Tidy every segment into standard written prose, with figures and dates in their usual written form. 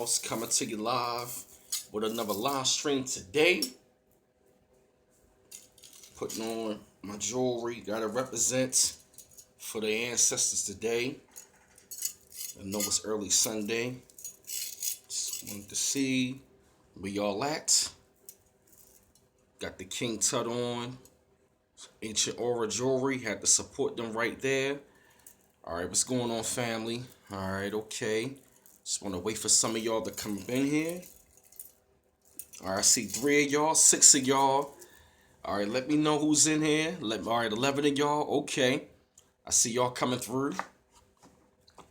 Coming to you live with another live stream today. Putting on my jewelry, gotta represent for the ancestors today. I know it's early Sunday. Just wanted to see where y'all at. Got the King Tut on. Ancient Aura jewelry, had to support them right there. Alright, what's going on, family? Alright, okay. Just want to wait for some of y'all to come in here. Alright, I see 3 of y'all, 6 of y'all. Alright, let me know who's in here. Alright, 11 of y'all. Okay. I see y'all coming through.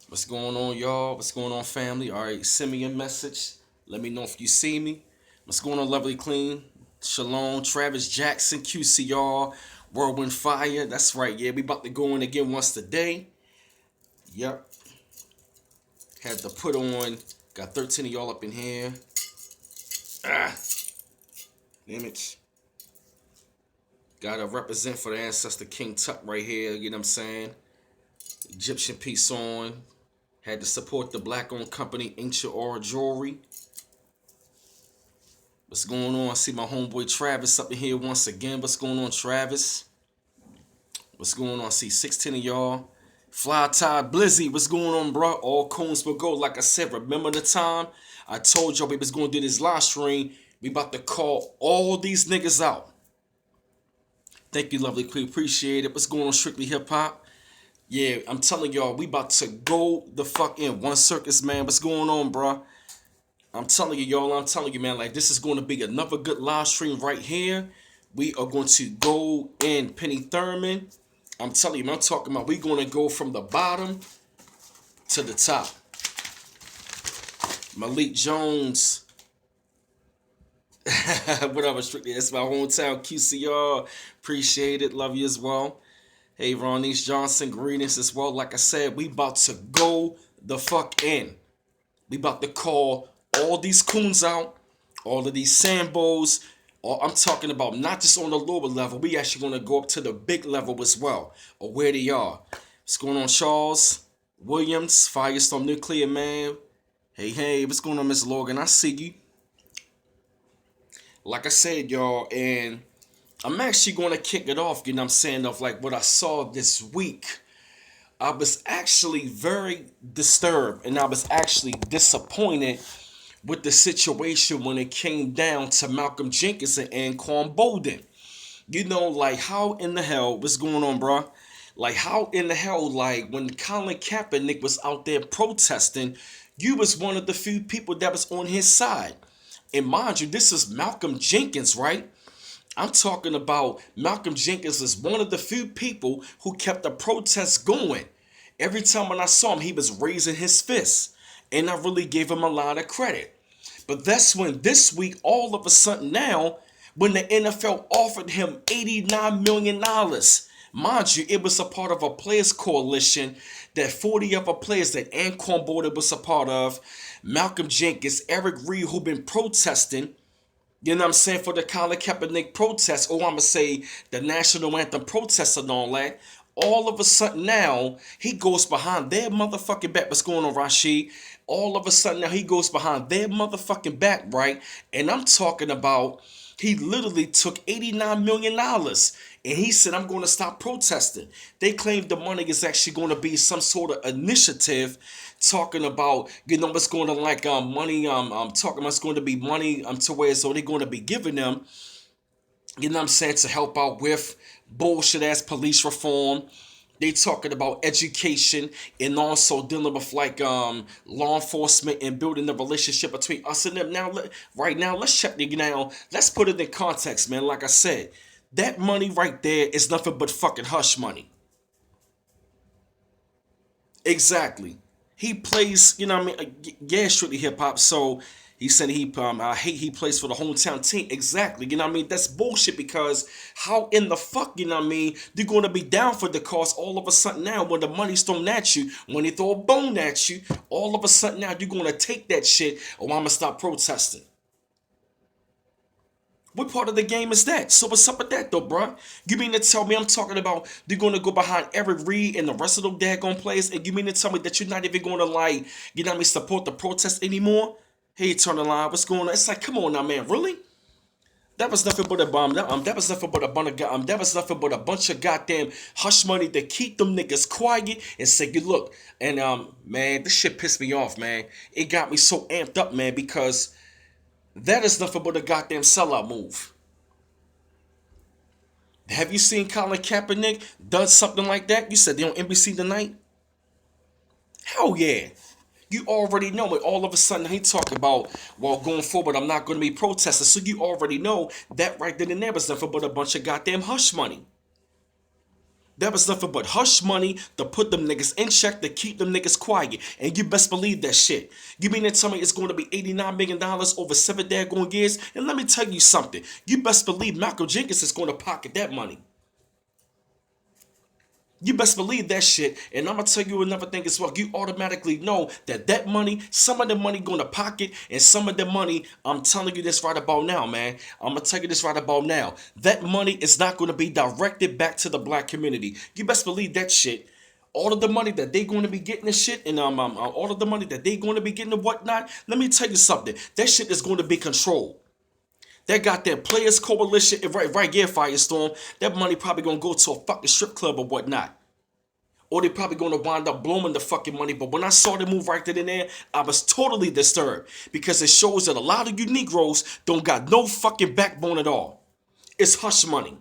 What's going on, y'all? What's going on, family? Alright, send me a message. Let me know if you see me. What's going on, Lovely Clean? Shalom, Travis Jackson, QCR, Whirlwind Fire. That's right, yeah. We about to go in again once today. Yep. Had to put on. Got 13 of y'all up in here. Damn it. Gotta represent for the ancestor King Tut right here. You know what I'm saying? Egyptian piece on. Had to support the black-owned company Ancient Aura Jewelry. What's going on? I see my homeboy Travis up in here once again. What's going on, Travis? What's going on? I see 16 of y'all. Fly Tide Blizzy, what's going on, bro? All Coons will go. Like I said, remember the time I told y'all we was going to do this live stream. We about to call all these niggas out. Thank you, Lovely Queen. Appreciate it. What's going on, Strictly Hip Hop? Yeah, I'm telling y'all, we about to go the fuck in. One Circus, man. What's going on, bro? I'm telling you, y'all. I'm telling you, man. Like, this is going to be another good live stream right here. We are going to go in Penny Thurman. I'm telling you, man, I'm talking about we're going to go from the bottom to the top. Malik Jones. Whatever, Strictly. That's my hometown, QCR. Appreciate it. Love you as well. Hey, Ronnie Johnson, greetings as well. Like I said, we about to go the fuck in. We about to call all these coons out. All of these Sambos. I'm talking about not just on the lower level. We actually going to go up to the big level as well. Or where they are. What's going on, Charles? Williams, Firestorm Nuclear Man. Hey, what's going on, Miss Logan? I see you. Like I said, y'all, and I'm actually going to kick it off, you know what I'm saying, of like what I saw this week. I was actually very disturbed and I was actually disappointed with the situation when it came down to Malcolm Jenkins and Anquan Bolden. You know, like, how in the hell, what's going on, bro? Like, how in the hell, like, when Colin Kaepernick was out there protesting, you was one of the few people that was on his side. And mind you, this is Malcolm Jenkins, right? I'm talking about Malcolm Jenkins is one of the few people who kept the protests going. Every time when I saw him, he was raising his fists. And I really gave him a lot of credit. But that's when this week, all of a sudden now, when the NFL offered him $89 million. Mind you, it was a part of a players coalition that 40 other players that Anquan Bolden was a part of. Malcolm Jenkins, Eric Reed, who been protesting, you know what I'm saying, for the Colin Kaepernick protest, or I'm going to say the national anthem protest and all that. All of a sudden now, he goes behind their motherfucking back. What's going on, Rashid? All of a sudden now, he goes behind their motherfucking back, right? And I'm talking about, he literally took $89 million. And he said, I'm going to stop protesting. They claim the money is actually going to be some sort of initiative talking about, you know, what's going to like money. Talking about it's going to be money to where so they're going to be giving them, you know what I'm saying, to help out with bullshit ass police reform. They talking about education and also dealing with like law enforcement and building the relationship between us and them. Now, right now, let's check the now. Let's put it in context, man. Like I said, that money right there is nothing but fucking hush money. Exactly. He plays, you know what I mean? Yeah, strictly hip hop. So he said he plays for the hometown team. Exactly. You know what I mean? That's bullshit because how in the fuck, you know what I mean, you're going to be down for the cause all of a sudden now when the money's thrown at you, when they throw a bone at you, all of a sudden now you're going to take that shit or I'm going to stop protesting. What part of the game is that? So what's up with that though, bruh? You mean to tell me I'm talking about you're going to go behind Eric Reed and the rest of them daggone players and you mean to tell me that you're not even going to like, you know what I mean, support the protest anymore? Hey, turn the line. What's going on? It's like, come on now, man. Really? That was nothing but a bomb. That was nothing but a bunch of that was nothing but a bunch of goddamn hush money to keep them niggas quiet and say, "You look." And man, this shit pissed me off, man. It got me so amped up, man, because that is nothing but a goddamn sellout move. Have you seen Colin Kaepernick does something like that? You said they on NBC tonight. Hell yeah. You already know it. All of a sudden, he talking about, well, going forward, I'm not going to be protesting. So you already know that right then and there was nothing but a bunch of goddamn hush money. That was nothing but hush money to put them niggas in check, to keep them niggas quiet. And you best believe that shit. You mean to tell me it's going to be $89 million over 7 daggone years? And let me tell you something. You best believe Malcolm Jenkins is going to pocket that money. You best believe that shit. And I'm gonna tell you another thing as well. You automatically know that that money, some of the money going to pocket, and some of the money, I'm telling you this right about now, man. I'm gonna tell you this right about now. That money is not going to be directed back to the black community. You best believe that shit. All of the money that they going to be getting and shit, and all of the money that they going to be getting and whatnot. Let me tell you something. That shit is going to be controlled. That goddamn Players Coalition, right, yeah, Firestorm. That money probably gonna go to a fucking strip club or whatnot. Or they probably gonna wind up blowing the fucking money. But when I saw the move right then and there, I was totally disturbed. Because it shows that a lot of you Negroes don't got no fucking backbone at all. It's hush money.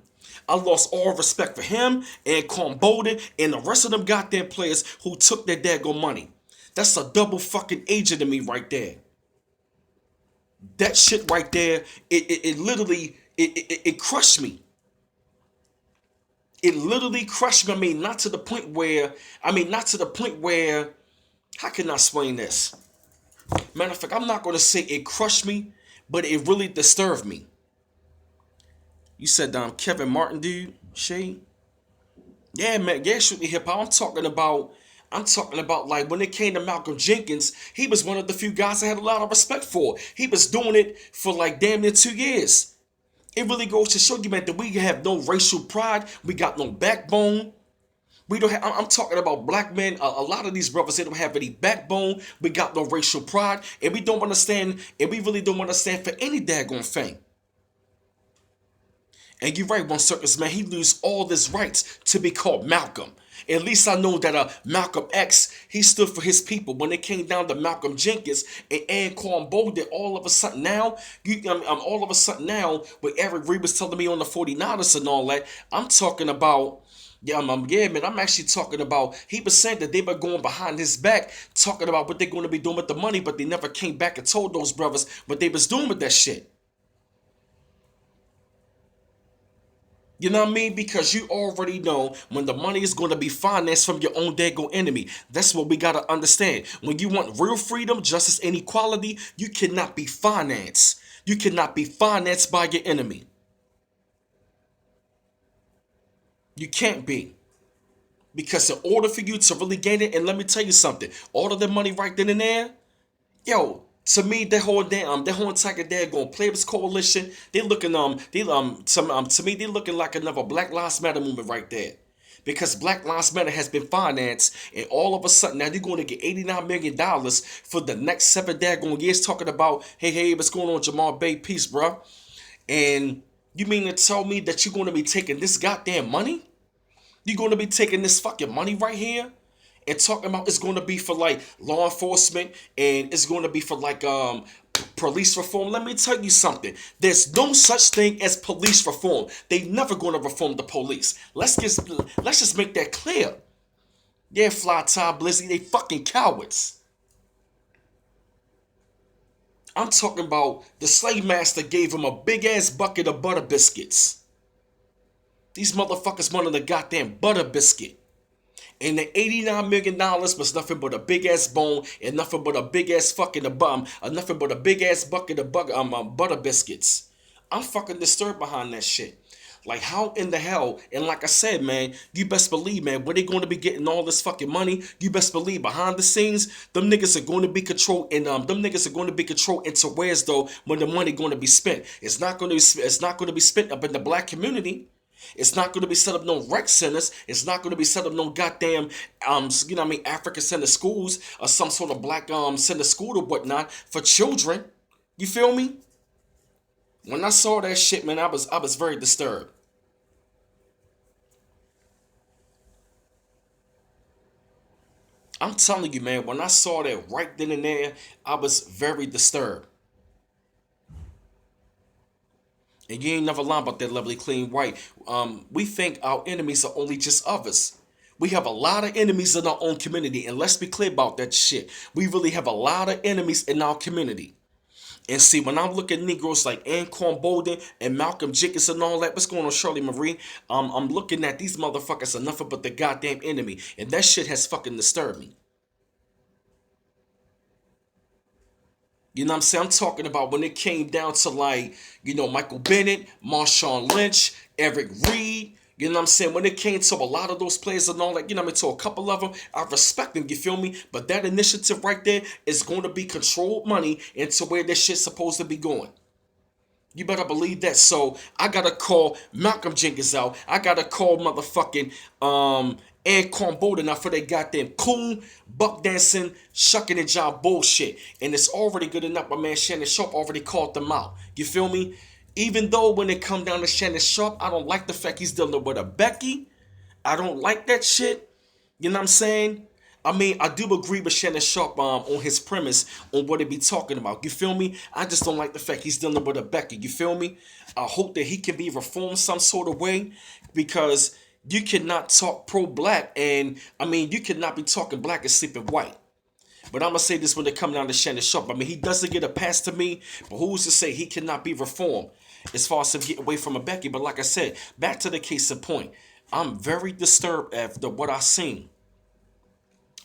I lost all respect for him and Quan Bolden and the rest of them goddamn players who took their daggone money. That's a double fucking agent to me right there. That shit right there, it literally, it crushed me. It literally crushed me. Not to the point where, how can I explain this? Matter of fact, I'm not going to say it crushed me, but it really disturbed me. You said, Kevin Martin, dude, Shay? Yeah, man, yeah, shoot me hip hop. I'm talking about like when it came to Malcolm Jenkins, he was one of the few guys I had a lot of respect for. He was doing it for like damn near 2 years. It really goes to show you, man, that we have no racial pride. We got no backbone. We don't have, I'm talking about black men. A lot of these brothers, they don't have any backbone. We got no racial pride. And we don't understand, and we really don't understand for any daggone thing. And you're right, One Circus, man, he lose all his rights to be called Malcolm. At least I know that Malcolm X, he stood for his people. When it came down to Malcolm Jenkins and Anquan Bolden, all of a sudden now, what Eric Reed was telling me on the 49ers and all that, I'm talking about, man, I'm actually talking about, he was saying that they were going behind his back, talking about what they're going to be doing with the money, but they never came back and told those brothers what they was doing with that shit. You know what I mean? Because you already know when the money is going to be financed from your own daggone enemy. That's what we got to understand. When you want real freedom, justice, and equality, you cannot be financed. You cannot be financed by your enemy. You can't be. Because in order for you to really gain it, and let me tell you something, all of the money right then and there, yo, to me, that whole entire daggone Players Coalition, they looking to me they looking like another Black Lives Matter movement right there, because Black Lives Matter has been financed, and all of a sudden now you're going to get $89 million for the next 7 daggone years, talking about hey, what's going on, Jamal Bay, peace, bro, and you mean to tell me that you're going to be taking this goddamn money? You're going to be taking this fucking money right here? And talking about it's going to be for like law enforcement and it's going to be for like police reform. Let me tell you something. There's no such thing as police reform. They never going to reform the police. Let's just make that clear. Yeah, Fly Ty Blizzy, they fucking cowards. I'm talking about the slave master gave him a big ass bucket of butter biscuits. These motherfuckers wanted a goddamn butter biscuit. And the $89 million was nothing but a big ass bone and nothing but a big ass fucking nothing but a big ass bucket of butter biscuits. I'm fucking disturbed behind that shit. Like, how in the hell? And like I said, man, you best believe, man, where they going to be getting all this fucking money? You best believe behind the scenes, them niggas are going to be controlled, and them niggas are going to be controlled into where's though when the money going to be spent. It's not going to be spent up in the black community. It's not going to be set up no rec centers. It's not going to be set up no goddamn you know what I mean, African center schools or some sort of black center school or whatnot for children. You feel me? When I saw that shit, man, I was very disturbed. I'm telling you, man, when I saw that right then and there, I was very disturbed. And you ain't never lying about that lovely clean white. We think our enemies are only just others. We have a lot of enemies in our own community, and let's be clear about that shit. We really have a lot of enemies in our community. And see, when I look at Negroes like Anquan Bolden and Malcolm Jenkins and all that, what's going on, Shirley Marie? I'm looking at these motherfuckers are nothing but the goddamn enemy, and that shit has fucking disturbed me. You know what I'm saying? I'm talking about when it came down to like, Michael Bennett, Marshawn Lynch, Eric Reed. You know what I'm saying? When it came to a lot of those players and all that, what I mean, to a couple of them, I respect them, you feel me? But that initiative right there is going to be controlled money into where this shit's supposed to be going. You better believe that. So I gotta call Malcolm Jenkins out. I gotta call motherfucking Anquan Bolden out for they goddamn coon, buck dancing, shucking and job bullshit. And it's already good enough. My man Shannon Sharp already called them out. You feel me? Even though when it come down to Shannon Sharp, I don't like the fact he's dealing with a Becky. I don't like that shit. You know what I'm saying? I mean, I do agree with Shannon Sharp on his premise on what he be talking about. You feel me? I just don't like the fact he's dealing with a Becky. You feel me? I hope that he can be reformed some sort of way, because you cannot talk pro-black, and I mean, you cannot be talking black and sleeping white. But I'm gonna say this when it come down to Shannon Sharp. I mean, he doesn't get a pass to me, but who's to say he cannot be reformed as far as him getting away from a Becky? But like I said, back to the case in point, I'm very disturbed after what I seen.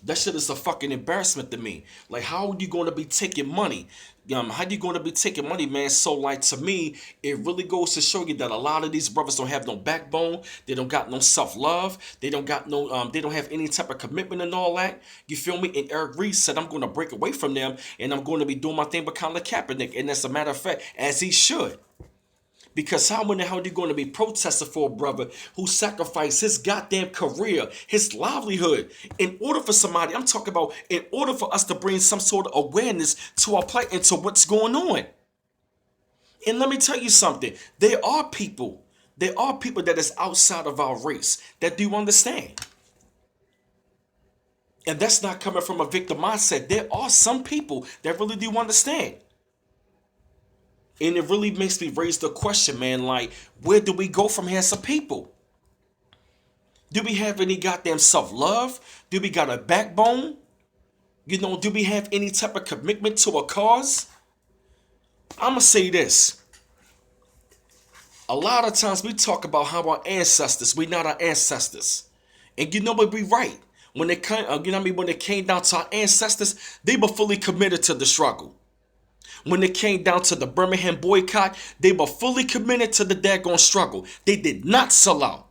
That shit is a fucking embarrassment to me. Like, how are you going to be taking money? How you going to be taking money, man? So, like, to me, it really goes to show you that a lot of these brothers don't have no backbone. They don't got no self-love. They don't got no, they don't have any type of commitment and all that. You feel me? And Eric Reed said, I'm going to break away from them, and I'm going to be doing my thing with Colin Kaepernick. And as a matter of fact, as he should. Because how in the hell are you going to be protesting for a brother who sacrificed his goddamn career, his livelihood, in order for somebody, I'm talking about in order for us to bring some sort of awareness to our plight and to what's going on. And let me tell you something. There are people that is outside of our race that do understand. And that's not coming from a victim mindset. There are some people that really do understand. And it really makes me raise the question, man, like, where do we go from here as a people? Do we have any goddamn self-love? Do we got a backbone? Do we have any type of commitment to a cause? I'ma say this. A lot of times we talk about how our ancestors, we not our ancestors. And you know what, we right. When it came, when it came down to our ancestors, they were fully committed to the struggle. When it came down to the Birmingham boycott, they were fully committed to the daggone struggle. They did not sell out.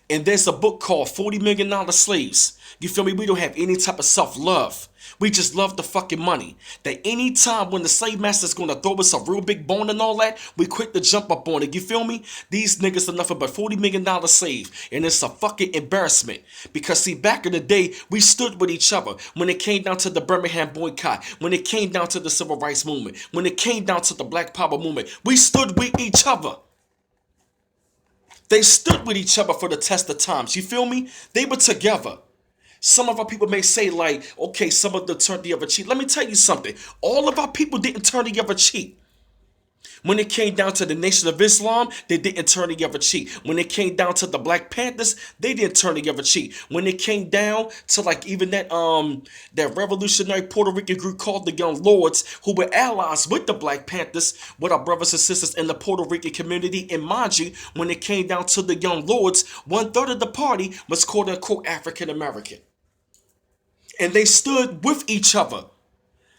And there's a book called $40 Million Slaves. You feel me? We don't have any type of self-love. We just love the fucking money. That any time when the slave master's gonna throw us a real big bone and all that, we quick to jump up on it. You feel me? These niggas are nothing but $40 million slaves. And it's a fucking embarrassment. Because see, back in the day, we stood with each other. When it came down to the Birmingham boycott, when it came down to the civil rights movement, when it came down to the Black Power movement, we stood with each other. They stood with each other for the test of times. You feel me? They were together. Some of our people may say like, okay, some of them turned the other cheek. Let me tell you something. All of our people didn't turn the other cheek. When it came down to the Nation of Islam, they didn't turn the other cheek. When it came down to the Black Panthers, they didn't turn the other cheek. When it came down to like even that revolutionary Puerto Rican group called the Young Lords, who were allies with the Black Panthers, with our brothers and sisters in the Puerto Rican community. And mind you, when it came down to the Young Lords, 1/3 of the party was quote unquote African American. And they stood with each other.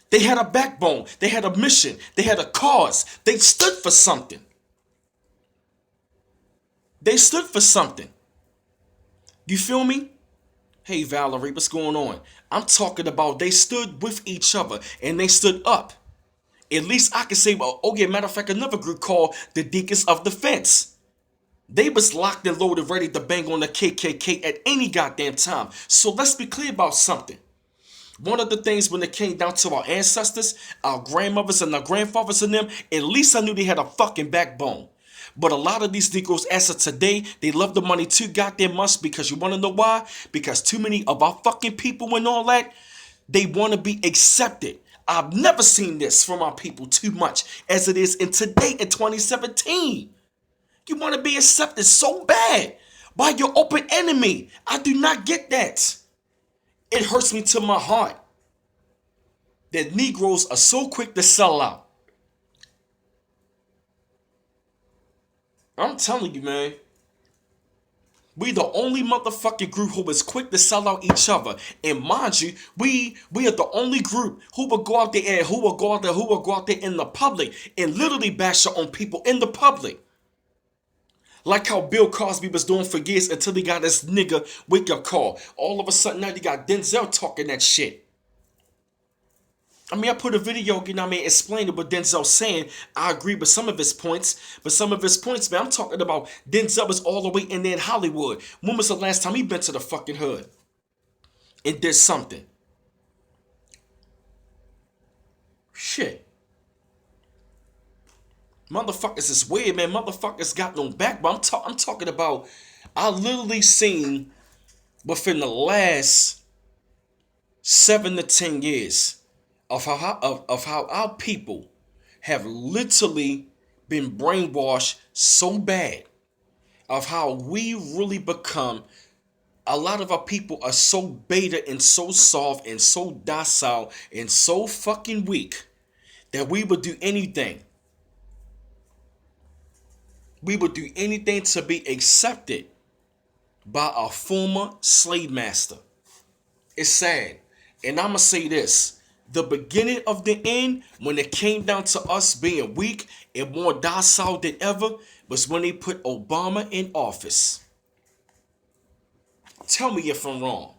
They had a backbone. They had a mission. They had a cause. They stood for something. They stood for something. You feel me? Hey, Valerie, what's going on? I'm talking about they stood with each other and they stood up. At least I can say, well, okay, matter of fact, another group called the Deacons of Defense. They was locked and loaded, ready to bang on the KKK at any goddamn time. So let's be clear about something. One of the things when it came down to our ancestors, our grandmothers and our grandfathers and them, at least I knew they had a fucking backbone. But a lot of these Negroes, as of today, they love the money too goddamn much because you want to know why? Because too many of our fucking people and all that, they want to be accepted. I've never seen this from our people too much as it is in today in 2017. You want to be accepted so bad by your open enemy. I do not get that. It hurts me to my heart that Negroes are so quick to sell out. I'm telling you, man. We the only motherfucking group who is quick to sell out each other. And mind you, we are the only group who will go out there and who will go out there in the public and literally bash their own people in the public. Like how Bill Cosby was doing for years until he got this nigga wake up call. All of a sudden now you got Denzel talking that shit. I mean, I put a video, explaining what Denzel's saying. I agree with some of his points, but some of his points, man, I'm talking about Denzel is all the way in there in Hollywood. When was the last time he been to the fucking hood and did something? Shit. Motherfuckers is weird, man. Motherfuckers got no back, but I'm talking about, I literally seen within the last 7 to 10 years of how our people have literally been brainwashed so bad, of how we really become, a lot of our people are so beta and so soft and so docile and so fucking weak that we would do anything. We would do anything to be accepted by a former slave master. It's sad. And I'm going to say this. The beginning of the end, when it came down to us being weak and more docile than ever, was when they put Obama in office. Tell me if I'm wrong.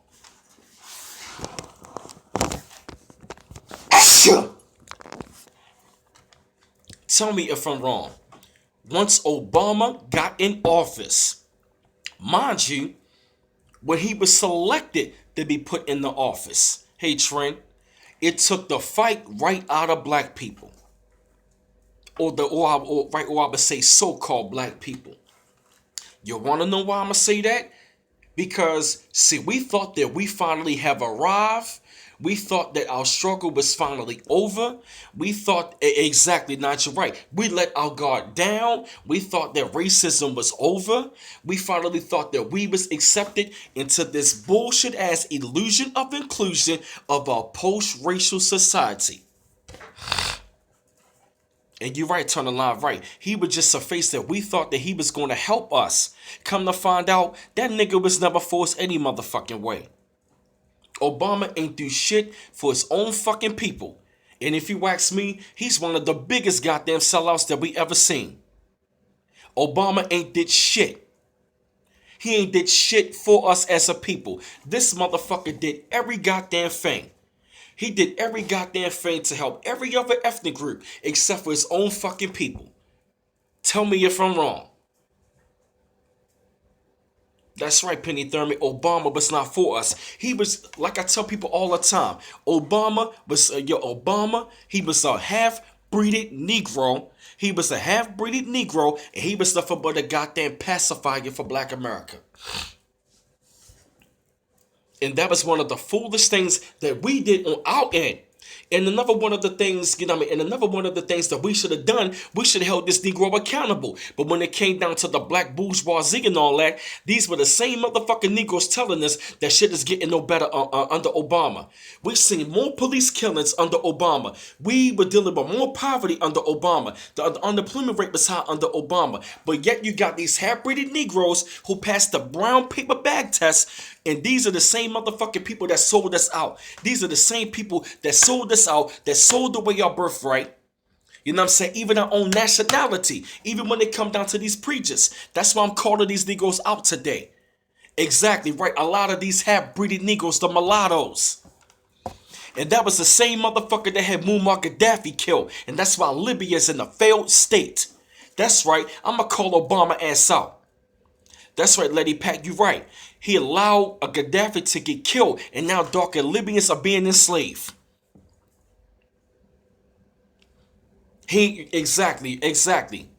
Tell me if I'm wrong. Once Obama got in office, mind you, when he was selected to be put in the office, hey Trent, it took the fight right out of black people, or I would say so-called black people. You want to know why I'm gonna say that? Because see, we thought that we finally have arrived. We thought that our struggle was finally over. We thought, exactly, not you're right. We let our guard down. We thought that racism was over. We finally thought that we was accepted into this bullshit ass illusion of inclusion of our post-racial society. And you're right, turn the line right. He was just a face that we thought that he was going to help us. Come to find out, that nigga was never forced any motherfucking way. Obama ain't do shit for his own fucking people. And if you ask me, he's one of the biggest goddamn sellouts that we ever seen. Obama ain't did shit. He ain't did shit for us as a people. This motherfucker did every goddamn thing. He did every goddamn thing to help every other ethnic group except for his own fucking people. Tell me if I'm wrong. That's right, Penny Thurman. Obama was not for us. He was, like I tell people all the time, Obama was, he was a half-breeded Negro. He was a half-breeded Negro, and he was nothing but a goddamn pacifier for black America. And that was one of the foolish things that we did on our end. And another one of the things, that we should have done, we should have held this Negro accountable. But when it came down to the black bourgeoisie and all that, these were the same motherfucking Negroes telling us that shit is getting no better under Obama. We've seen more police killings under Obama. We were dealing with more poverty under Obama. The unemployment rate was high under Obama. But yet you got these half-breeded Negroes who passed the brown paper bag test. And these are the same motherfucking people that sold us out. These are the same people that sold us out, that sold away our birthright. You know what I'm saying? Even our own nationality. Even when it come down to these preachers. That's why I'm calling these Negroes out today. Exactly right. A lot of these half-breeded Negroes, the mulattoes. And that was the same motherfucker that had Muammar Gaddafi killed. And that's why Libya is in a failed state. That's right. I'm going to call Obama ass out. That's right, Lady Pat, you're right. He allowed a Gaddafi to get killed, and now darker Libyans are being enslaved. Exactly.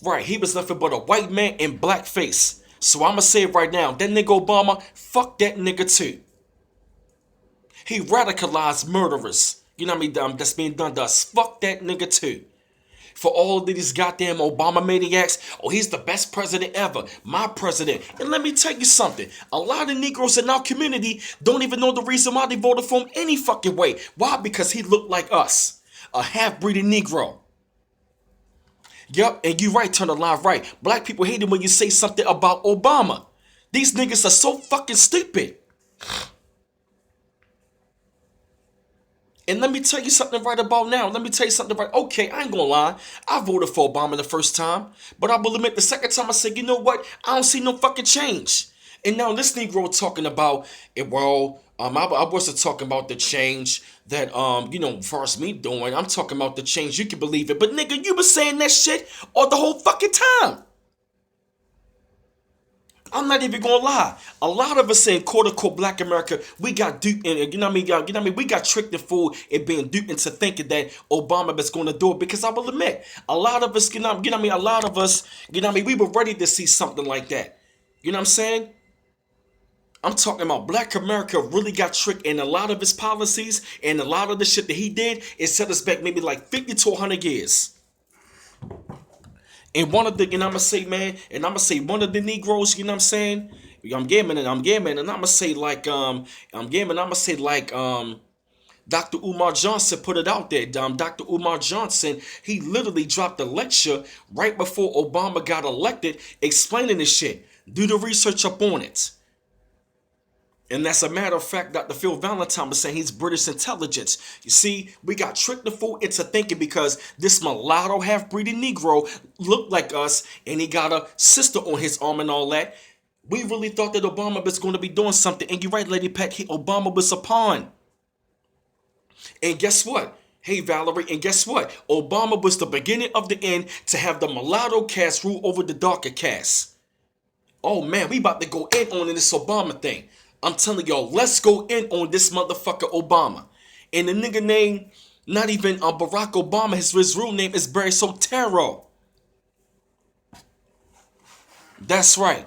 Right, he was nothing but a white man in blackface. So I'ma say it right now, that nigga Obama, fuck that nigga too. He radicalized murderers. You know what I mean? That's being done to us. Fuck that nigga too. For all of these goddamn Obama maniacs, oh, he's the best president ever. My president. And let me tell you something. A lot of Negroes in our community don't even know the reason why they voted for him any fucking way. Why? Because he looked like us. A half-breeding Negro. Yup, and you right, turn the line right. Black people hate it when you say something about Obama. These niggas are so fucking stupid. And let me tell you something right about now. Let me tell you something right. Okay, I ain't gonna lie. I voted for Obama the first time. But I will admit the second time I said, you know what? I don't see no fucking change. And now this Negro talking about it, well, I wasn't talking about the change that, far as me doing. I'm talking about the change. You can believe it. But nigga, you was saying that shit all the whole fucking time. I'm not even gonna lie. A lot of us in quote unquote Black America, we got duped, and you know what I mean. You know what I mean. We got tricked and fooled and being duped into thinking that Obama was going to do it. Because I will admit, a lot of us, you know what I mean. A lot of us, you know what I mean. We were ready to see something like that. You know what I'm saying? I'm talking about Black America really got tricked in a lot of his policies and a lot of the shit that he did. It set us back maybe like 50 to 100 years. And one of the, and I'm gonna say, man, and I'm gonna say one of the Negroes, you know what I'm saying? I'm gaming, and I'm gonna say like, Dr. Umar Johnson put it out there. Dr. Umar Johnson, he literally dropped a lecture right before Obama got elected, explaining this shit. Do the research up on it. And that's a matter of fact, Dr. Phil Valentine was saying he's British intelligence. You see, we got tricked the fool into thinking because this mulatto half-breeding Negro looked like us and he got a sister on his arm and all that. We really thought that Obama was going to be doing something. And you're right, Lady Peck, Obama was a pawn. And guess what? Hey, Valerie, and guess what? Obama was the beginning of the end to have the mulatto cast rule over the darker cast. Oh, man, we about to go in on this Obama thing. I'm telling y'all, let's go in on this motherfucker Obama. And the nigga name, not even Barack Obama, his real name is Barry Soetoro. That's right.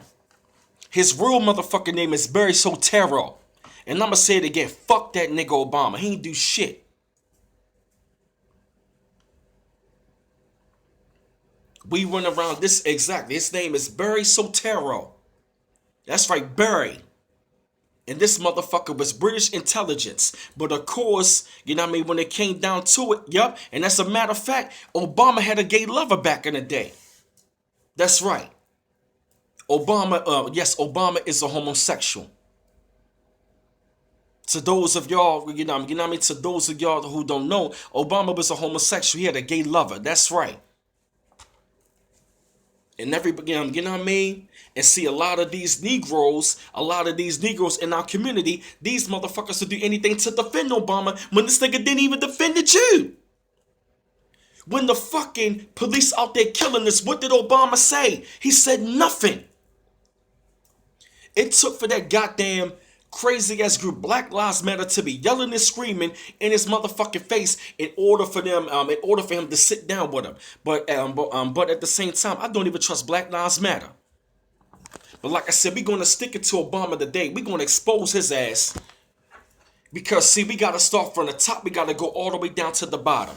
His real motherfucking name is Barry Soetoro. And I'm gonna say it again, fuck that nigga Obama. He ain't do shit. We run around this exactly. His name is Barry Soetoro. That's right, Barry. And this motherfucker was British intelligence. But of course, you know what I mean, when it came down to it, yup. And as a matter of fact, Obama had a gay lover back in the day. That's right. Obama is a homosexual. To those of y'all, you know what I mean, to those of y'all who don't know, Obama was a homosexual. He had a gay lover. That's right. And everybody, you know what I mean? And see a lot of these Negroes in our community, these motherfuckers will do anything to defend Obama when this nigga didn't even defend the Jew. When the fucking police out there killing us, what did Obama say? He said nothing. It took for that goddamn crazy ass group Black Lives Matter to be yelling and screaming in his motherfucking face in order for him to sit down with him. But at the same time, I don't even trust Black Lives Matter. But like I said, we're gonna stick it to Obama today. We're gonna expose his ass. Because see, we gotta start from the top, we gotta go all the way down to the bottom.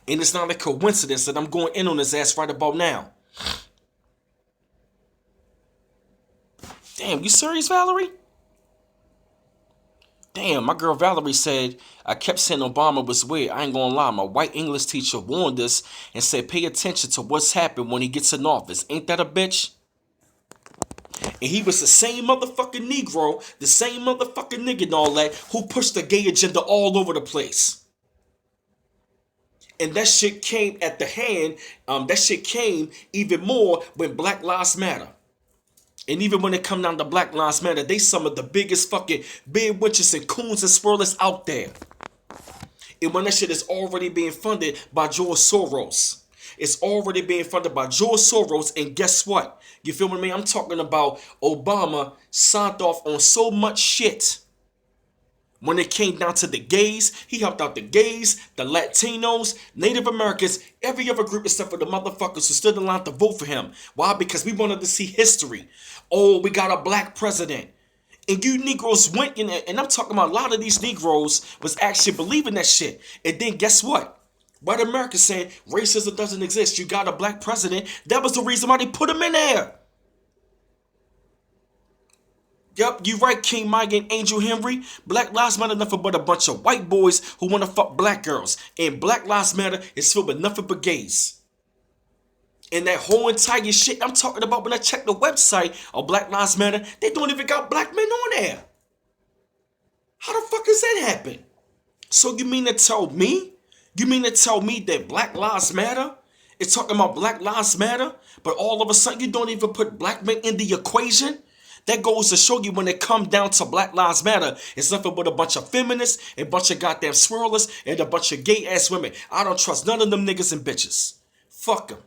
And it's not a coincidence that I'm going in on his ass right about now. Damn, you serious, Valerie? Damn, my girl Valerie said, I kept saying Obama was weird. I ain't gonna lie, my white English teacher warned us and said pay attention to what's happened when he gets in office. Ain't that a bitch? And he was the same motherfucking Negro, the same motherfucking nigga and all that, who pushed the gay agenda all over the place. And that shit came at the hand, that shit came even more when Black Lives Matter. And even when it come down to Black Lives Matter, they some of the biggest fucking big witches and coons and swirlers out there. And when that shit is already being funded by George Soros. It's already being funded by George Soros, and guess what? You feel what I mean? I'm talking about Obama signed off on so much shit. When it came down to the gays, he helped out the gays, the Latinos, Native Americans, every other group except for the motherfuckers who stood in line to vote for him. Why? Because we wanted to see history. Oh, we got a black president. And you Negroes went in there, and I'm talking about a lot of these Negroes was actually believing that shit. And then guess what? White America saying racism doesn't exist. You got a black president. That was the reason why they put him in there. Yup, you right, King Mike and Angel Henry. Black Lives Matter nothing but a bunch of white boys who want to fuck black girls. And Black Lives Matter is filled with nothing but gays. And that whole entire shit I'm talking about, when I check the website of Black Lives Matter, they don't even got black men on there. How the fuck does that happen? So you mean to tell me? You mean to tell me that Black Lives Matter? It's talking about Black Lives Matter, but all of a sudden you don't even put black men in the equation? That goes to show you when it comes down to Black Lives Matter, it's nothing but a bunch of feminists, a bunch of goddamn swirlers, and a bunch of gay ass women. I don't trust none of them niggas and bitches. Fuck them.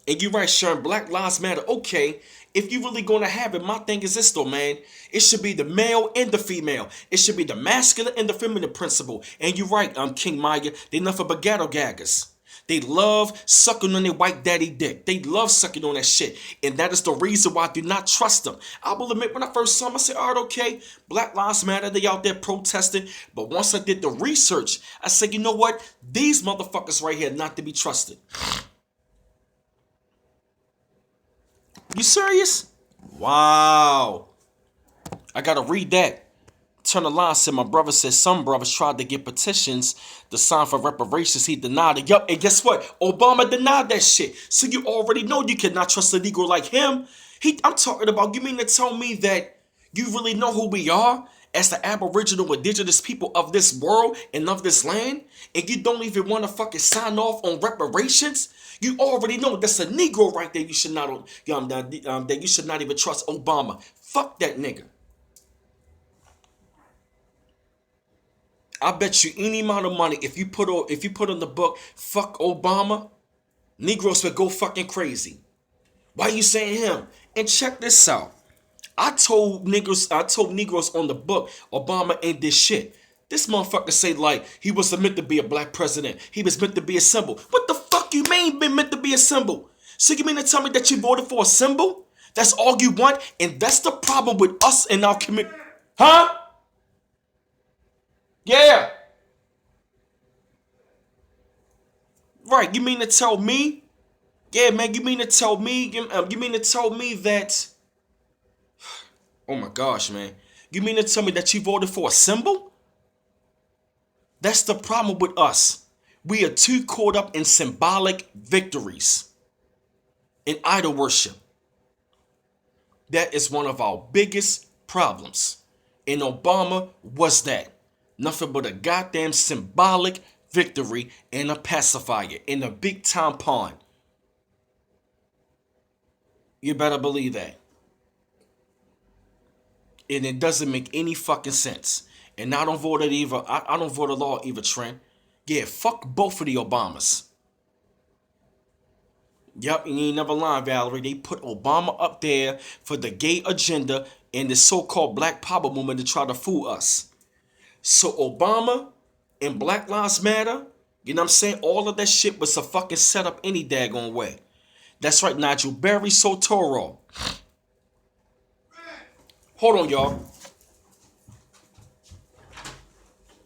And you're right, Sharon, Black Lives Matter. Okay, if you really gonna have it, my thing is this though, man. It should be the male and the female. It should be the masculine and the feminine principle. And you're right, King Maya, they nothing but ghetto gaggers. They love sucking on their white daddy dick. They love sucking on that shit. And that is the reason why I do not trust them. I will admit, when I first saw them, I said, all right, okay, Black Lives Matter, they out there protesting. But once I did the research, I said, you know what? These motherfuckers right here not to be trusted. You serious? Wow. I gotta read that. Turn the line said my brother said some brothers tried to get petitions to sign for reparations. He denied it. Yup, and guess what? Obama denied that shit. So you already know you cannot trust a Negro like him. I'm talking about, you mean to tell me that you really know who we are as the Aboriginal indigenous people of this world and of this land? And you don't even want to fucking sign off on reparations? You already know that's a Negro right there. You should not that you should not even trust Obama. Fuck that nigga. I bet you any amount of money if you put on the book fuck Obama, Negroes would go fucking crazy. Why you saying him? And check this out. I told Negroes on the book Obama ain't this shit. This motherfucker say like he was meant to be a black president. He was meant to be a symbol. What the fuck you mean been meant to be a symbol? So you mean to tell me that you voted for a symbol? That's all you want? And that's the problem with us in our community. Huh? Yeah. Right, you mean to tell me? Yeah, man, you mean to tell me? You mean to tell me that? Oh my gosh, man. You mean to tell me that you voted for a symbol? That's the problem with us. We are too caught up in symbolic victories, in idol worship. That is one of our biggest problems. And Obama was that. Nothing but a goddamn symbolic victory and a pacifier in a big time pawn. You better believe that. And it doesn't make any fucking sense. And I don't vote it either. I don't vote a law either, Trent. Yeah, fuck both of the Obamas. Yup, and you ain't never lying, Valerie. They put Obama up there for the gay agenda and the so-called Black Power movement to try to fool us. So Obama and Black Lives Matter, you know what I'm saying? All of that shit was a fucking setup any daggone way. That's right, Nigel Barry Sotoro. Hold on, y'all.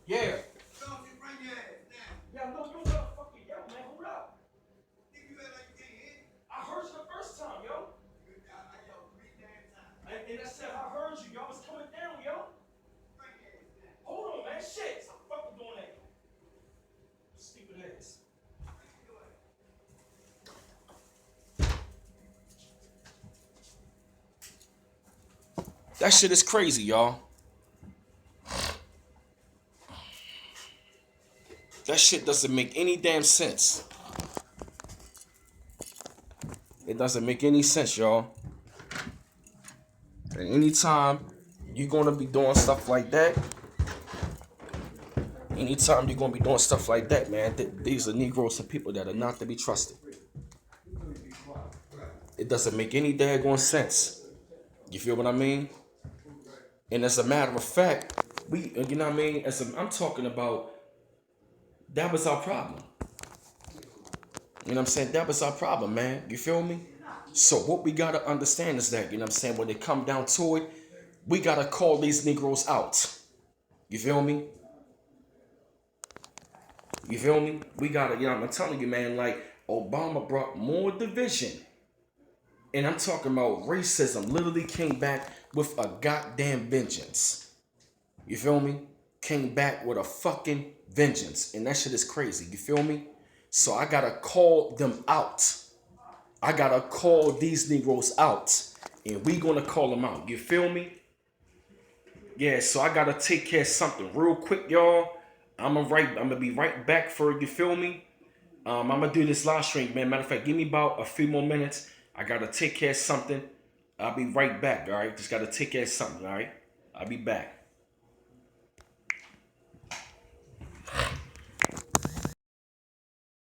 Yeah. Yeah, no, you gotta fucking yell, man. Hold up. I heard you the first time, yo. And I said I heard you. Y'all was coming down, yo. Hold on, man. Shit. Stop fucking doing that. Stupid ass. That shit is crazy, y'all. That shit doesn't make any damn sense. It doesn't make any sense, y'all. And anytime you're gonna be doing stuff like that, anytime you're gonna be doing stuff like that, man, these are Negroes and people that are not to be trusted. It doesn't make any daggone sense. You feel what I mean? And as a matter of fact, you know what I mean? I'm talking about, that was our problem. You know what I'm saying? That was our problem, man. You feel me? So what we gotta understand is that, you know what I'm saying, when it come down to it, we gotta call these Negroes out. You feel me? You feel me? We gotta, you know, I'm telling you, man, like, Obama brought more division. And I'm talking about racism literally came back with a goddamn vengeance. You feel me? Came back with a fucking vengeance. And that shit is crazy. You feel me? So I gotta call them out. I gotta call these Negroes out. And we gonna call them out. You feel me? Yeah, so I gotta take care of something real quick, y'all. I'm gonna be right back for, you feel me? I'm gonna do this live stream, man. Matter of fact, give me about a few more minutes. I gotta take care of something. I'll be right back, all right? Just gotta take care of something, all right? I'll be back.